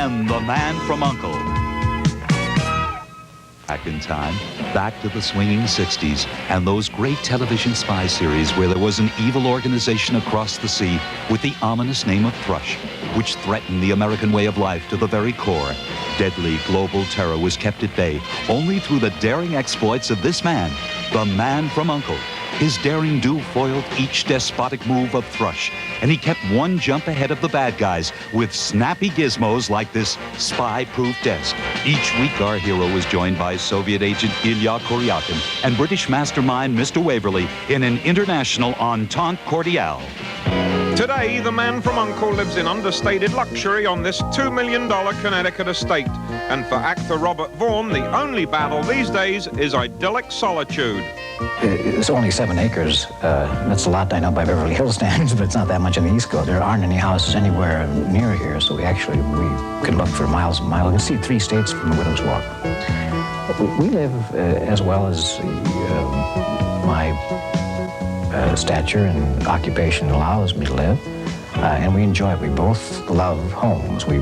Vaughn the Man from U.N.C.L.E. Back in time, back to the swinging 60s, and those great television spy series where there was an evil organization across the sea with the ominous name of Thrush, which threatened the American way of life to the very core. Deadly global terror was kept at bay only through the daring exploits of this man, the Man from U.N.C.L.E. His daring do foiled each despotic move of Thrush, and he kept one jump ahead of the bad guys with snappy gizmos like this spy-proof desk. Each week, our hero was joined by Soviet agent Ilya Kuryakin and British mastermind Mr. Waverly in an international entente cordiale. Today, the Man from U.N.C.L.E. lives in understated luxury on this $2 million Connecticut estate. And for actor Robert Vaughn, the only battle these days is idyllic solitude. It's only 7 acres. That's a lot, I know, by Beverly Hills standards, but it's not that much on the East Coast. There aren't any houses anywhere near here, so we can look for miles and miles. We can see 3 states from the Widow's Walk. We live as well as my stature and occupation allows me to live, and we enjoy it. We both love homes. We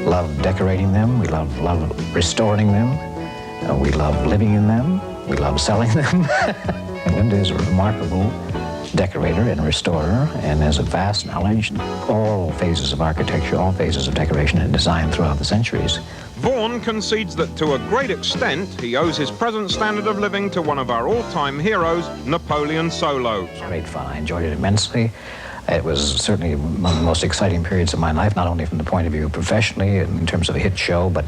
love decorating them. We love restoring them. We love living in them. We love selling them. And Linda is a remarkable decorator and restorer and has a vast knowledge in all phases of architecture, all phases of decoration and design throughout the centuries. Vaughn concedes that to a great extent he owes his present standard of living to one of our all-time heroes, Napoleon Solo. Great fun. I enjoyed it immensely. It was certainly one of the most exciting periods of my life, not only from the point of view professionally in terms of a hit show, but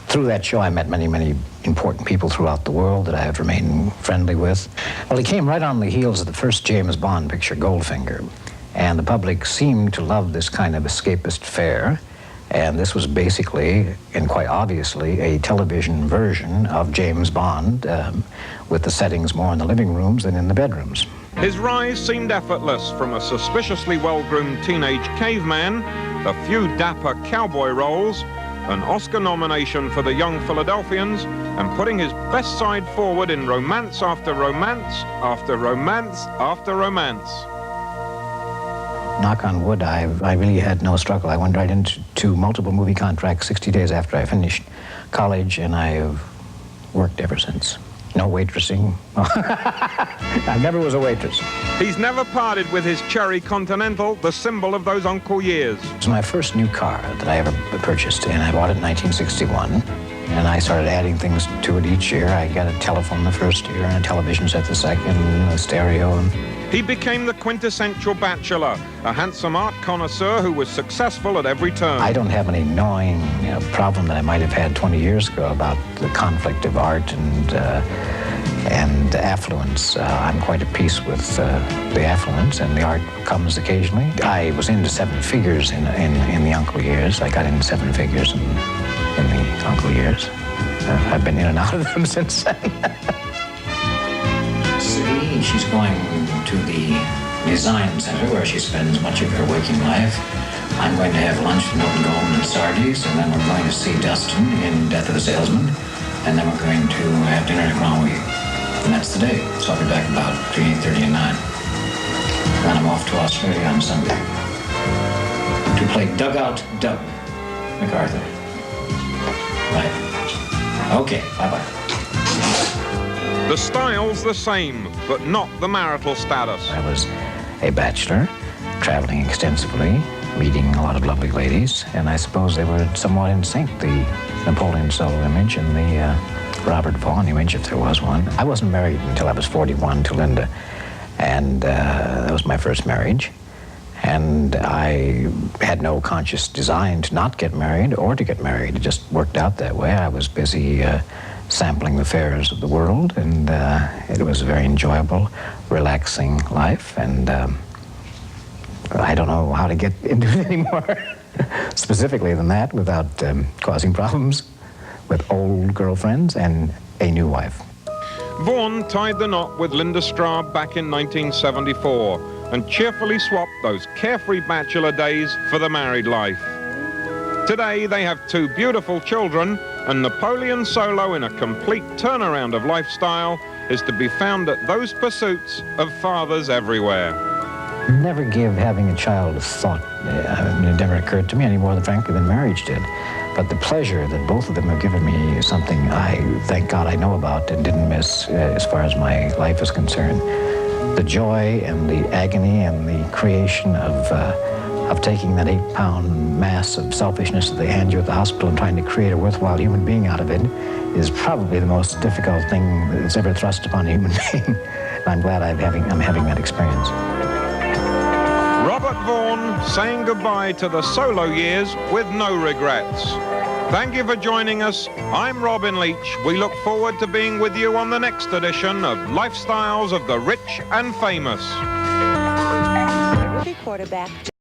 through that show I met many, many important people throughout the world that I have remained friendly with. Well, he came right on the heels of the first James Bond picture, Goldfinger, and the public seemed to love this kind of escapist fare. And this was basically, and quite obviously, a television version of James Bond, with the settings more in the living rooms than in the bedrooms. His rise seemed effortless, from a suspiciously well-groomed teenage caveman, a few dapper cowboy roles, an Oscar nomination for the Young Philadelphians, and putting his best side forward in romance after romance after romance after romance. Knock on wood, I really had no struggle. I went right into multiple movie contracts 60 days after I finished college, and I have worked ever since. No waitressing. I never was a waitress. He's never parted with his Cherry Continental, the symbol of those uncle years. It was my first new car that I ever purchased, and I bought it in 1961. And I started adding things to it each year. I got a telephone the first year, and a television set the second, and a stereo. He became the quintessential bachelor, a handsome art connoisseur who was successful at every turn. I don't have any gnawing problem that I might have had 20 years ago about the conflict of art and affluence. I'm quite at peace with the affluence, and the art comes occasionally. I was into 7 figures in the U.N.C.L.E. years. I got into 7 figures in the U.N.C.L.E. years. I've been in and out of them since then. See, she's going to the design center where she spends much of her waking life. I'm going to have lunch with Milton Goldman and Sardi's, and then we're going to see Dustin in Death of the Salesman, and then we're going to have dinner at Granwy. And that's the day. So I'll be back about between 8:30 and 9. And then I'm off to Australia on Sunday to play Dugout Doug MacArthur. Right. Okay, bye-bye. The style's the same, but not the marital status. I was a bachelor, traveling extensively, meeting a lot of lovely ladies, and I suppose they were somewhat in sync, the Napoleon Solo image and the Robert Vaughn image, if there was one. I wasn't married until I was 41 to Linda, and that was my first marriage. And I had no conscious design to not get married or to get married. It just worked out that way. I was busy sampling the fares of the world, and it was a very enjoyable, relaxing life, and I don't know how to get into it anymore specifically than that without causing problems with old girlfriends and a new wife. Vaughn tied the knot with Linda Straub back in 1974 and cheerfully swapped those carefree bachelor days for the married life. Today they have 2 beautiful children, and Napoleon Solo, in a complete turnaround of lifestyle, is to be found at those pursuits of fathers everywhere. never give having a child a thought. I mean, it never occurred to me any more, frankly, than marriage did. But the pleasure that both of them have given me is something I, thank God, I know about and didn't miss as far as my life is concerned. The joy and the agony and the creation of taking that 8-pound mass of selfishness that they hand you at the hospital and trying to create a worthwhile human being out of it is probably the most difficult thing that's ever thrust upon a human being. And I'm glad I'm having that experience. Robert Vaughn saying goodbye to the solo years with no regrets. Thank you for joining us. I'm Robin Leach. We look forward to being with you on the next edition of Lifestyles of the Rich and Famous. Rookie quarterback